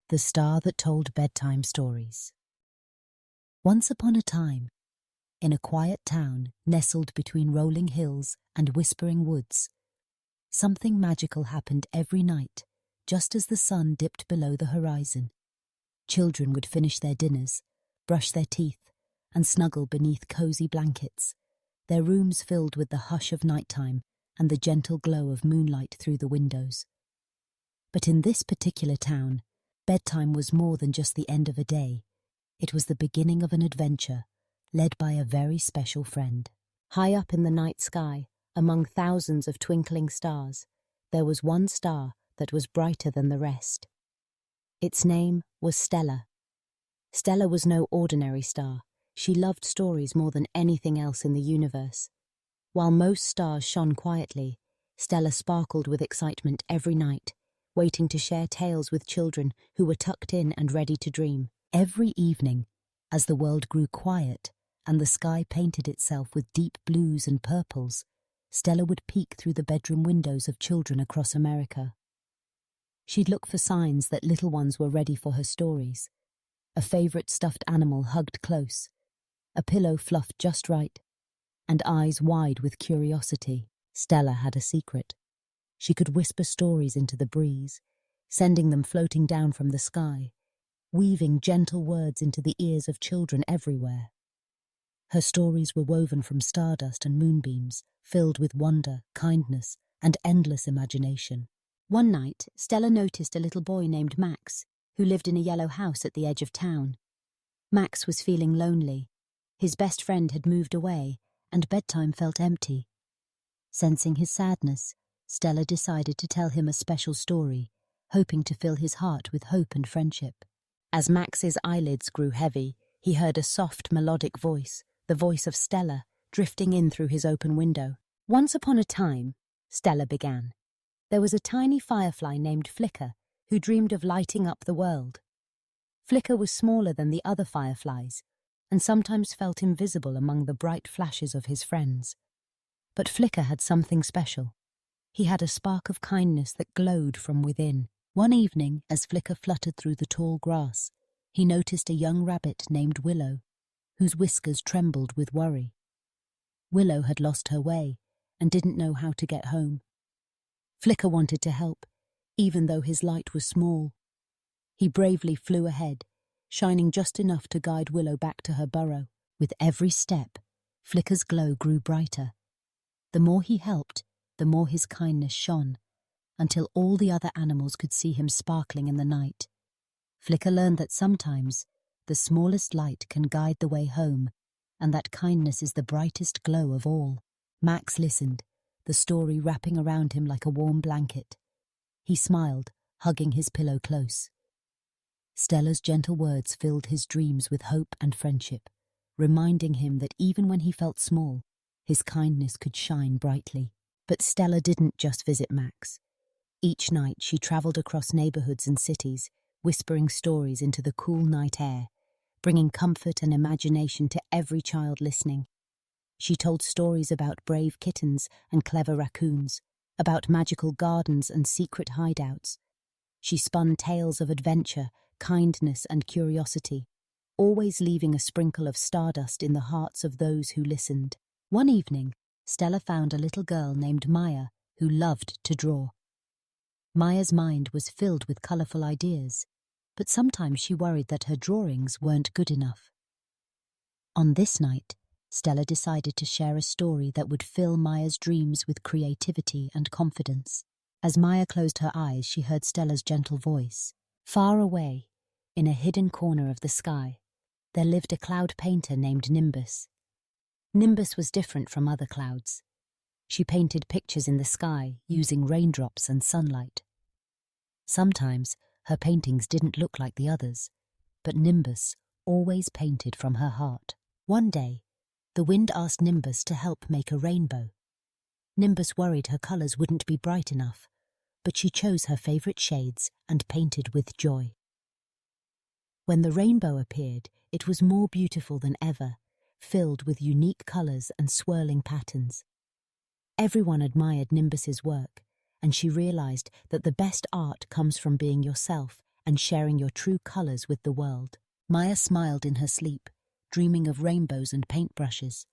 The Star That Told Bedtime Stories. Once upon a time, in a quiet town nestled between rolling hills and whispering woods, something magical happened every night, just as the sun dipped below the horizon. Children would finish their dinners, brush their teeth, and snuggle beneath cozy blankets, their rooms filled with the hush of nighttime and the gentle glow of moonlight through the windows. But in this particular town, bedtime was more than just the end of a day. It was the beginning of an adventure, led by a very special friend. High up in the night sky, among thousands of twinkling stars, there was one star that was brighter than the rest. Its name was Stella. Stella was no ordinary star. She loved stories more than anything else in the universe. While most stars shone quietly, Stella sparkled with excitement every night, waiting to share tales with children who were tucked in and ready to dream. Every evening, as the world grew quiet and the sky painted itself with deep blues and purples, Stella would peek through the bedroom windows of children across America. She'd look for signs that little ones were ready for her stories. A favorite stuffed animal hugged close, a pillow fluffed just right, and eyes wide with curiosity. Stella had a secret. She could whisper stories into the breeze, sending them floating down from the sky, weaving gentle words into the ears of children everywhere. Her stories were woven from stardust and moonbeams, filled with wonder, kindness, and endless imagination. One night, Stella noticed a little boy named Max, who lived in a yellow house at the edge of town. Max was feeling lonely. His best friend had moved away, and bedtime felt empty. Sensing his sadness, Stella decided to tell him a special story, hoping to fill his heart with hope and friendship. As Max's eyelids grew heavy, he heard a soft, melodic voice, the voice of Stella, drifting in through his open window. Once upon a time, Stella began, there was a tiny firefly named Flicker who dreamed of lighting up the world. Flicker was smaller than the other fireflies and sometimes felt invisible among the bright flashes of his friends. But Flicker had something special. He had a spark of kindness that glowed from within. One evening, as Flicker fluttered through the tall grass, he noticed a young rabbit named Willow, whose whiskers trembled with worry. Willow had lost her way and didn't know how to get home. Flicker wanted to help, even though his light was small. He bravely flew ahead, shining just enough to guide Willow back to her burrow. With every step, Flicker's glow grew brighter. The more he helped, the more his kindness shone, until all the other animals could see him sparkling in the night. Flicker learned that sometimes the smallest light can guide the way home, and that kindness is the brightest glow of all. Max listened, the story wrapping around him like a warm blanket. He smiled, hugging his pillow close. Stella's gentle words filled his dreams with hope and friendship, reminding him that even when he felt small, his kindness could shine brightly. But Stella didn't just visit Max. Each night she travelled across neighbourhoods and cities, whispering stories into the cool night air, bringing comfort and imagination to every child listening. She told stories about brave kittens and clever raccoons, about magical gardens and secret hideouts. She spun tales of adventure, kindness and curiosity, always leaving a sprinkle of stardust in the hearts of those who listened. One evening, Stella found a little girl named Maya who loved to draw. Maya's mind was filled with colourful ideas, but sometimes she worried that her drawings weren't good enough. On this night, Stella decided to share a story that would fill Maya's dreams with creativity and confidence. As Maya closed her eyes, she heard Stella's gentle voice. Far away, in a hidden corner of the sky, there lived a cloud painter named Nimbus. Nimbus was different from other clouds. She painted pictures in the sky using raindrops and sunlight. Sometimes her paintings didn't look like the others, but Nimbus always painted from her heart. One day, the wind asked Nimbus to help make a rainbow. Nimbus worried her colours wouldn't be bright enough, but she chose her favourite shades and painted with joy. When the rainbow appeared, it was more beautiful than ever, filled with unique colours and swirling patterns. Everyone admired Nimbus's work, and she realised that the best art comes from being yourself and sharing your true colors with the world. Maya smiled in her sleep, dreaming of rainbows and paintbrushes.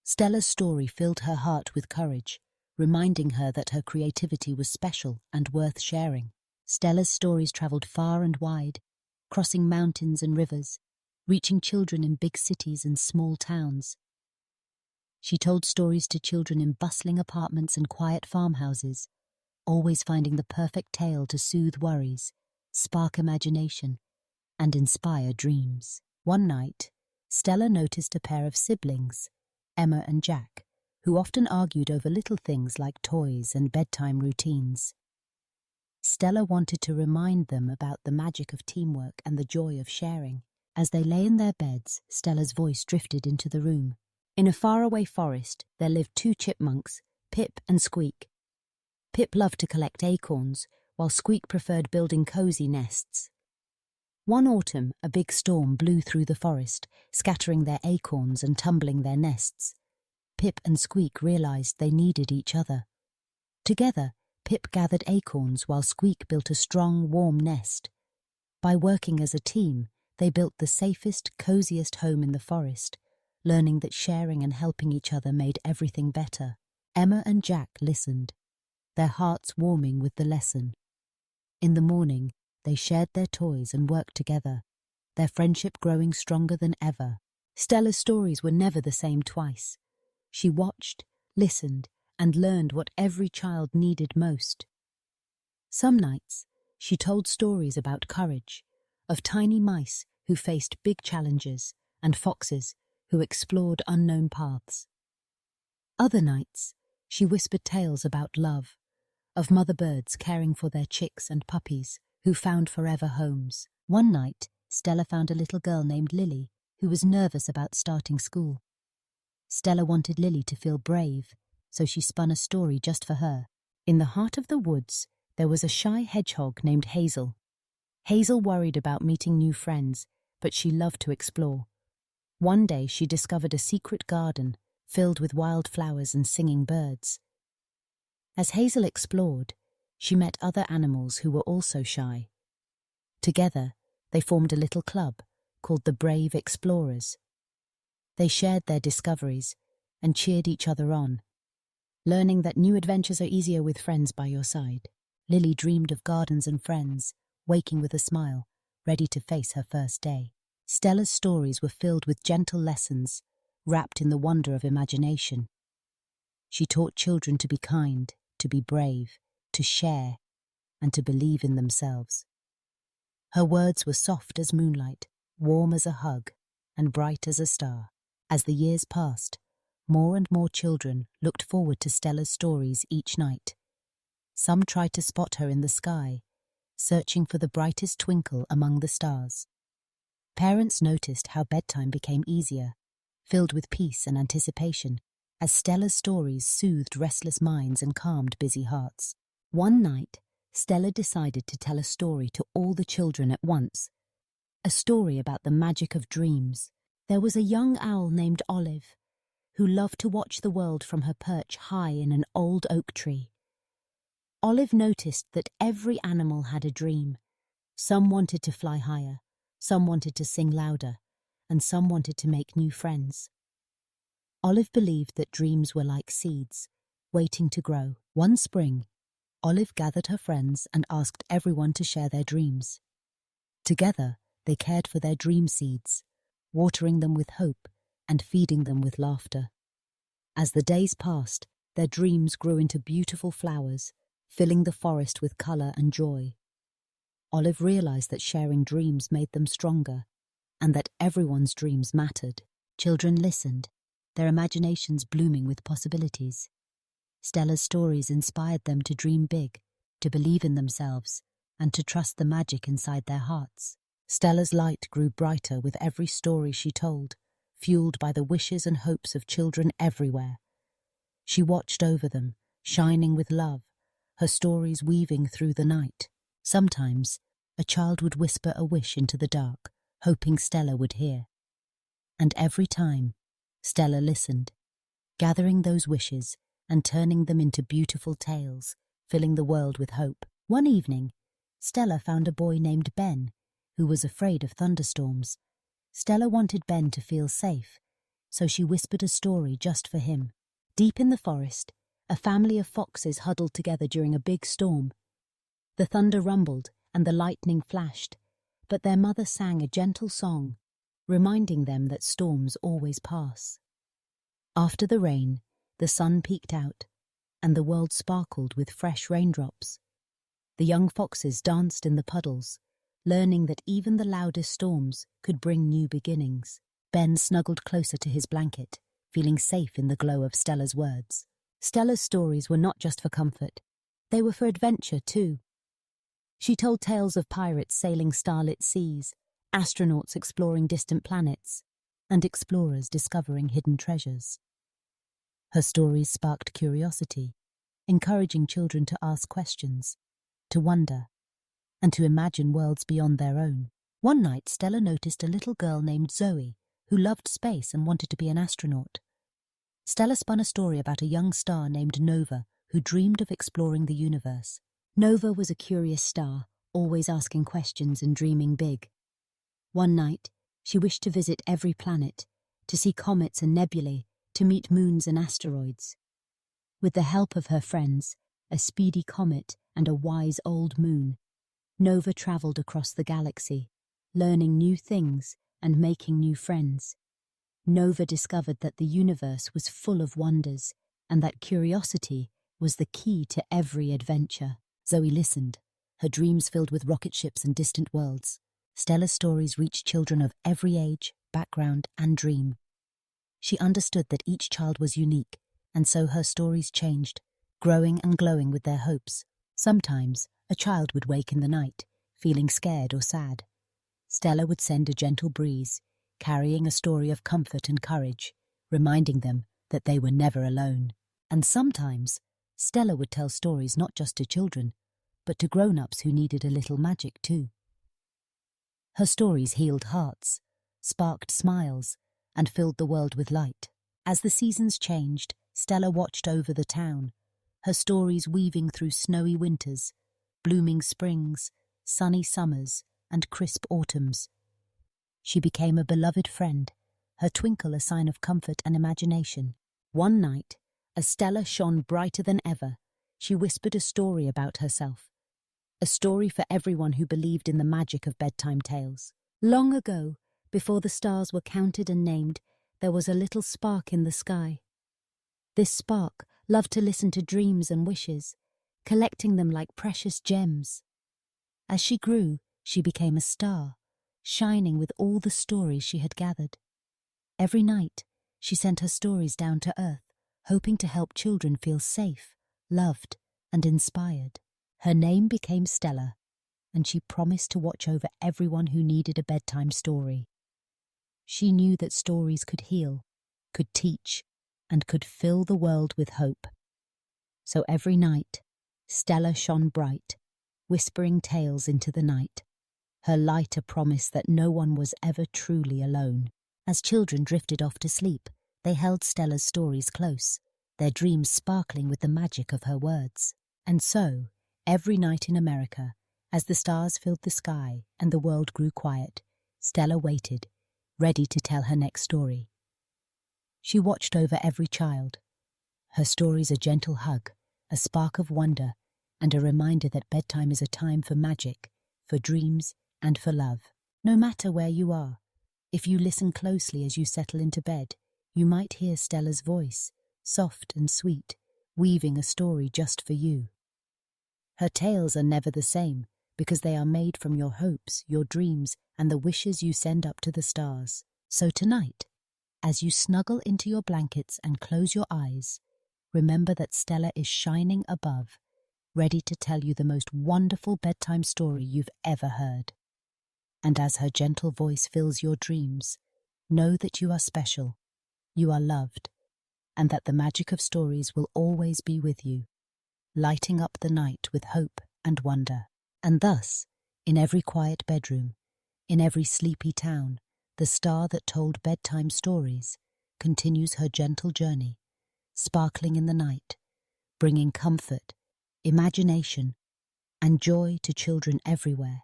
Stella's story filled her heart with courage, reminding her that her creativity was special and worth sharing. Stella's stories traveled far and wide, crossing mountains and rivers, reaching children in big cities and small towns. She told stories to children in bustling apartments and quiet farmhouses, always finding the perfect tale to soothe worries, spark imagination, and inspire dreams. One night, Stella noticed a pair of siblings, Emma and Jack, who often argued over little things like toys and bedtime routines. Stella wanted to remind them about the magic of teamwork and the joy of sharing. As they lay in their beds, Stella's voice drifted into the room. In a faraway forest, there lived two chipmunks, Pip and Squeak. Pip loved to collect acorns, while Squeak preferred building cozy nests. One autumn, a big storm blew through the forest, scattering their acorns and tumbling their nests. Pip and Squeak realized they needed each other. Together, Pip gathered acorns while Squeak built a strong, warm nest. By working as a team, they built the safest, coziest home in the forest, learning that sharing and helping each other made everything better. Emma and Jack listened, their hearts warming with the lesson. In the morning, they shared their toys and worked together, their friendship growing stronger than ever. Stella's stories were never the same twice. She watched, listened, and learned what every child needed most. Some nights, she told stories about courage, of tiny mice who faced big challenges, and foxes who explored unknown paths. Other nights, she whispered tales about love, of mother birds caring for their chicks and puppies who found forever homes. One night, Stella found a little girl named Lily who was nervous about starting school. Stella wanted Lily to feel brave, so she spun a story just for her. In the heart of the woods, there was a shy hedgehog named Hazel. Hazel worried about meeting new friends, but she loved to explore. One day she discovered a secret garden filled with wild flowers and singing birds. As Hazel explored, she met other animals who were also shy. Together, they formed a little club called the Brave Explorers. They shared their discoveries and cheered each other on, learning that new adventures are easier with friends by your side. Lily dreamed of gardens and friends, waking with a smile, ready to face her first day. Stella's stories were filled with gentle lessons, wrapped in the wonder of imagination. She taught children to be kind, to be brave, to share, and to believe in themselves. Her words were soft as moonlight, warm as a hug, and bright as a star. As the years passed, more and more children looked forward to Stella's stories each night. Some tried to spot her in the sky, searching for the brightest twinkle among the stars. Parents noticed how bedtime became easier, filled with peace and anticipation, as Stella's stories soothed restless minds and calmed busy hearts. One night, Stella decided to tell a story to all the children at once. A story about the magic of dreams. There was a young owl named Olive, who loved to watch the world from her perch high in an old oak tree. Olive noticed that every animal had a dream. Some wanted to fly higher, some wanted to sing louder, and some wanted to make new friends. Olive believed that dreams were like seeds, waiting to grow. One spring, Olive gathered her friends and asked everyone to share their dreams. Together, they cared for their dream seeds, watering them with hope and feeding them with laughter. As the days passed, their dreams grew into beautiful flowers, filling the forest with colour and joy. Olive realized that sharing dreams made them stronger, and that everyone's dreams mattered. Children listened, their imaginations blooming with possibilities. Stella's stories inspired them to dream big, to believe in themselves, and to trust the magic inside their hearts. Stella's light grew brighter with every story she told, fueled by the wishes and hopes of children everywhere. She watched over them, shining with love, her stories weaving through the night. Sometimes, a child would whisper a wish into the dark, hoping Stella would hear. And every time, Stella listened, gathering those wishes and turning them into beautiful tales, filling the world with hope. One evening, Stella found a boy named Ben, who was afraid of thunderstorms. Stella wanted Ben to feel safe, so she whispered a story just for him. Deep in the forest, a family of foxes huddled together during a big storm. The thunder rumbled and the lightning flashed, but their mother sang a gentle song, reminding them that storms always pass. After the rain, the sun peeked out, and the world sparkled with fresh raindrops. The young foxes danced in the puddles, learning that even the loudest storms could bring new beginnings. Ben snuggled closer to his blanket, feeling safe in the glow of Stella's words. Stella's stories were not just for comfort, they were for adventure too. She told tales of pirates sailing starlit seas, astronauts exploring distant planets, and explorers discovering hidden treasures. Her stories sparked curiosity, encouraging children to ask questions, to wonder, and to imagine worlds beyond their own. One night, Stella noticed a little girl named Zoe, who loved space and wanted to be an astronaut. Stella spun a story about a young star named Nova, who dreamed of exploring the universe. Nova was a curious star, always asking questions and dreaming big. One night, she wished to visit every planet, to see comets and nebulae, to meet moons and asteroids. With the help of her friends, a speedy comet and a wise old moon, Nova travelled across the galaxy, learning new things and making new friends. Nova discovered that the universe was full of wonders and that curiosity was the key to every adventure. Zoe listened, her dreams filled with rocket ships and distant worlds. Stella's stories reached children of every age, background, and dream. She understood that each child was unique, and so her stories changed, growing and glowing with their hopes. Sometimes, a child would wake in the night, feeling scared or sad. Stella would send a gentle breeze, carrying a story of comfort and courage, reminding them that they were never alone. And sometimes, Stella would tell stories not just to children, but to grown-ups who needed a little magic too. Her stories healed hearts, sparked smiles, and filled the world with light. As the seasons changed, Stella watched over the town, her stories weaving through snowy winters, blooming springs, sunny summers, and crisp autumns. She became a beloved friend, her twinkle a sign of comfort and imagination. One night, as Stella shone brighter than ever, she whispered a story about herself. A story for everyone who believed in the magic of bedtime tales. Long ago, before the stars were counted and named, there was a little spark in the sky. This spark loved to listen to dreams and wishes, collecting them like precious gems. As she grew, she became a star, shining with all the stories she had gathered. Every night, she sent her stories down to earth, hoping to help children feel safe, loved, and inspired. Her name became Stella, and she promised to watch over everyone who needed a bedtime story. She knew that stories could heal, could teach, and could fill the world with hope. So every night, Stella shone bright, whispering tales into the night, her light a promise that no one was ever truly alone. As children drifted off to sleep, they held Stella's stories close, their dreams sparkling with the magic of her words. And so, every night in America, as the stars filled the sky and the world grew quiet, Stella waited, ready to tell her next story. She watched over every child, her stories a gentle hug, a spark of wonder, and a reminder that bedtime is a time for magic, for dreams, and for love. No matter where you are, if you listen closely as you settle into bed, you might hear Stella's voice, soft and sweet, weaving a story just for you. Her tales are never the same, because they are made from your hopes, your dreams, and the wishes you send up to the stars. So tonight, as you snuggle into your blankets and close your eyes, remember that Stella is shining above, ready to tell you the most wonderful bedtime story you've ever heard. And as her gentle voice fills your dreams, know that you are special, you are loved, and that the magic of stories will always be with you, lighting up the night with hope and wonder. And thus, in every quiet bedroom, in every sleepy town, the star that told bedtime stories continues her gentle journey, sparkling in the night, bringing comfort, imagination, and joy to children everywhere.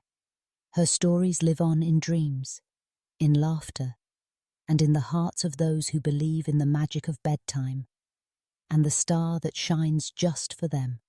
Her stories live on in dreams, in laughter, and in the hearts of those who believe in the magic of bedtime and the star that shines just for them.